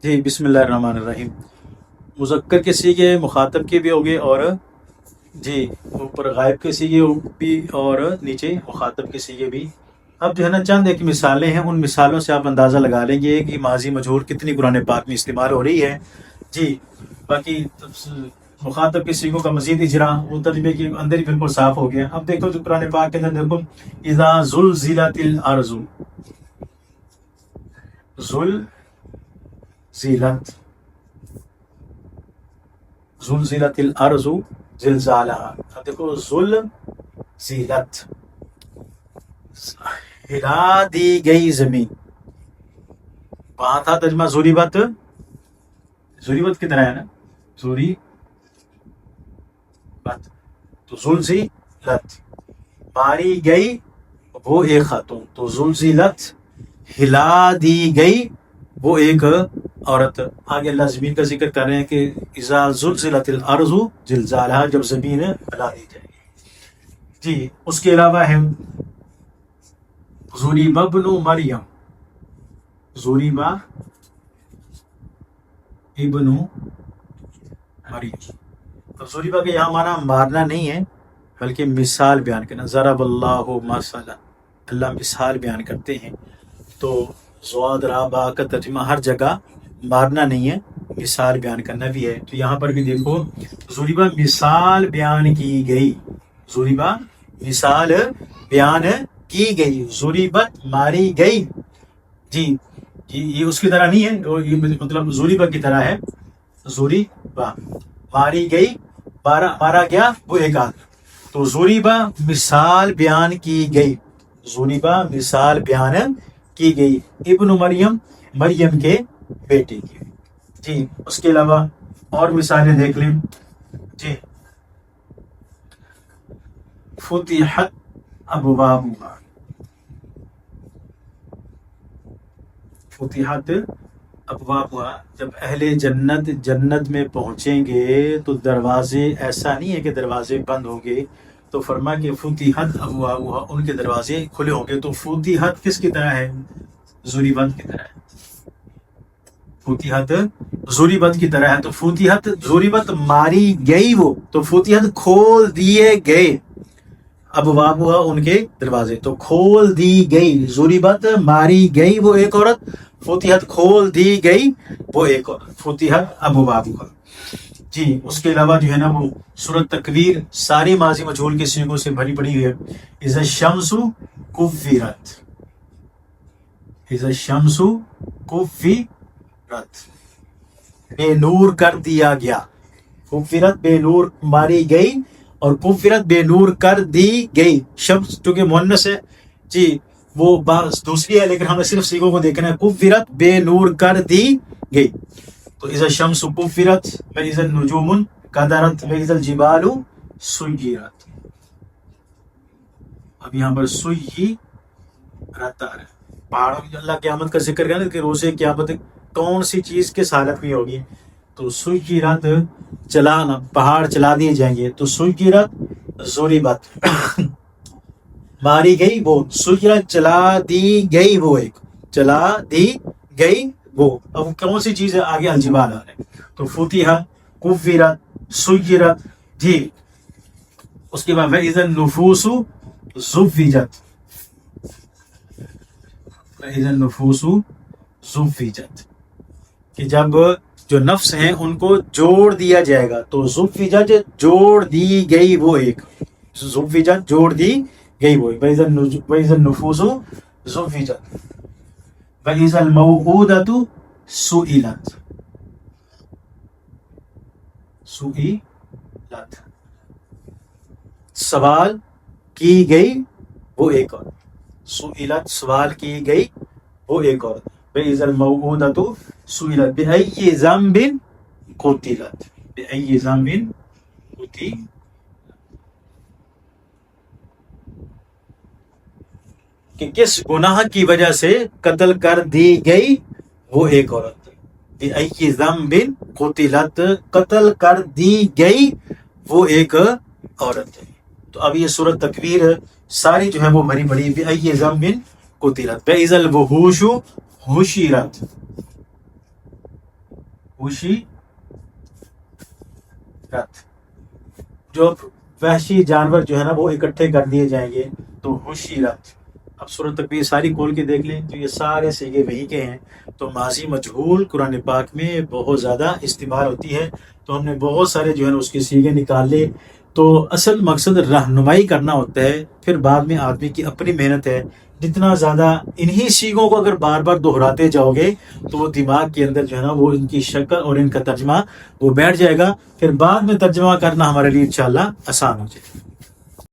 جی بسم اللہ الرحمن الرحیم. مذکر کے سیغے مخاطب کے بھی ہوگے اور جی اوپر غائب کے سیغے بھی اور نیچے مخاطب کے سیغے بھی. اب جو ہے نا چند ایک مثالیں ہیں، ان مثالوں سے آپ اندازہ لگا لیں گے کہ ماضی مجہول کتنی قرآن پاک میں استعمال ہو رہی ہے. جی باقی مخاطب کے سیغوں کا مزید اجرا وہ ترجمے کے اندر ہی بالکل صاف ہو گیا. اب دیکھو جو قرآن پاک کے اندر دیکھو، اذا زلزلت الارض، زلزلت الارض زلزالها. اب دیکھو زلزلت، ہلا دی گئی زمین. وہاں تھا ترجمہ ضریبت، ضریبت کی طرح ہے نا، ضریبت تو زلزلت ماری گئی وہ ایک خاتون، تو زلزلت ہلا دی گئی وہ ایک عورت. آگے اللہ زمین کا ذکر کر رہے ہیں کہ اذا زلزلت الارض زلزالها، جب زمین ہلا دی جائے گی. جی اس کے علاوہ ہے ضریب ابن مریم، ضریب ابن مریم. تو ضریبہ کا یہاں معنی مارنا نہیں ہے بلکہ مثال بیان کرنا. ضرب اللہ مثلا، اللہ مثال بیان کرتے ہیں. تو زواد را با کا ترجمہ ہر جگہ مارنا نہیں ہے، مثال بیان کرنا بھی ہے. تو یہاں پر بھی دیکھو ضریبہ مثال بیان کی گئی، ضریبہ مثال بیان کی گئی، ضریبت ماری گئی. جی یہ اس کی طرح نہیں ہے، یہ مطلب ضریبہ کی طرح ہے. ضریبہ ماری گئی، مارا گیا وہ ایک آدمی. تو ضریبہ مثال بیان کی گئی، ضریبہ مثال بیان کی گئی ابن مریم، مریم کے بیٹے کی. جی اس کے علاوہ اور مثالیں دیکھ لیں. جی فتحت ابوابها، فتحت ابوابها، جب اہل جنت جنت میں پہنچیں گے تو دروازے، ایسا نہیں ہے کہ دروازے بند ہوں گے. تو فرما کہ فتحت ابوابها، ان کے دروازے کھلے ہوں گے. تو فتحت کس کی طرح ہے؟ ضریبت کی طرح ہے. فتحت ضریبت کی طرح ہے. تو فتحت ضریبت ماری گئی وہ، تو فتحت کھول دیے گئے، ابوابها ان کے دروازے. تو کھول دی گئی، ضریبت ماری گئی وہ ایک عورت، فتحت کھول دی گئی وہ ایک عورت، فتحت ابوابها. جی اس کے علاوہ جو ہے نا وہ سورۃ تکویر ساری ماضی مجہول کے صیغوں سے بھری پڑی ہوئی ہے. اذا الشمس کورت، اذا الشمس کورت، بے نور کر دیا گیا. کفرت بے نور ماری گئی، اور کفرت بے نور کر دی گئی. شمس چونکہ مؤنث ہے جی وہ بات دوسری ہے، لیکن ہمیں صرف صیغوں کو دیکھنا ہے. کفرت بے نور کر دی گئی. تو اذا الشمس کفرت واذا النجوم انکدرت واذا الجبال سیرت. اب یہاں پر سیرت آ رہا ہے. پہاڑوں کی اللہ قیامت کا ذکر کرنا کہ روزے قیامت کون سی چیز کس حالت میں ہوگی. تو سیرت چلانا، پہاڑ چلا دیے جائیں گے. تو سیرت ضریبت ماری گئی وہ، سیرت چلا دی گئی وہ ایک، چلا دی گئی وہ. اب کون سی چیز ہے؟ آگے الجبال آ رہے ہیں. تو فتحت، کفرت، سیرت. جی اس کے بعد وَإِذَا النُّفُوسُ زُوِّجَتْ، وَإِذَا النُّفُوسُ زُوِّجَتْ، کہ جب جو نفس ہیں ان کو جوڑ دیا جائے گا. تو زُوِّجَتْ جوڑ دی گئی وہ ایک، زُوِّجَتْ جوڑ دی گئی وہ ایک. وَإِذَا النُّفُوسُ زُوِّجَتْ وَإِذَا الْمَوْءُودَةُ سُئِلَتْ، سُئِلَتْ سوال کی گئی وہ ایک اور. سُئِلَتْ سوال کی گئی وہ ایک اور. وَإِذَا الْمَوْءُودَةُ سُئِلَتْ بِأَيِّ ذَنبٍ قُتِلَتْ، بِأَيِّ ذَنبٍ قُتِلَتْ، کہ کس گناہ کی وجہ سے قتل کر دی گئی وہ ایک عورت. بِأَيِّ ذَنبٍ قُتِلَتْ قتل کر دی گئی وہ ایک عورت ہے. تو اب یہ سورۃ تکویر ساری جو ہے وہ بھری پڑی. بِأَيِّ ذَنبٍ قُتِلَتْ وَإِذَا الْوُحُوشُ حُشِرَتْ، ہوشی رت. جو وحشی جانور جو ہے نا وہ اکٹھے کر دیے جائیں گے تو ہوشی رت. اب سورۃ تکویر ساری کھول کے دیکھ لیں تو یہ سارے صیغے وہی کے ہیں. تو ماضی مجہول قرآن پاک میں بہت زیادہ استعمال ہوتی ہے. تو ہم نے بہت سارے جو ہے نا اس کے صیغے نکال لے. تو اصل مقصد رہنمائی کرنا ہوتا ہے. پھر بعد میں آدمی کی اپنی محنت ہے. جتنا زیادہ انہی صیغوں کو اگر بار بار دہراتے جاؤ گے تو وہ دماغ کے اندر جو ہے نا وہ ان کی شکل اور ان کا ترجمہ وہ بیٹھ جائے گا. پھر بعد میں ترجمہ کرنا ہمارے لیے انشاءاللہ آسان ہو جائے.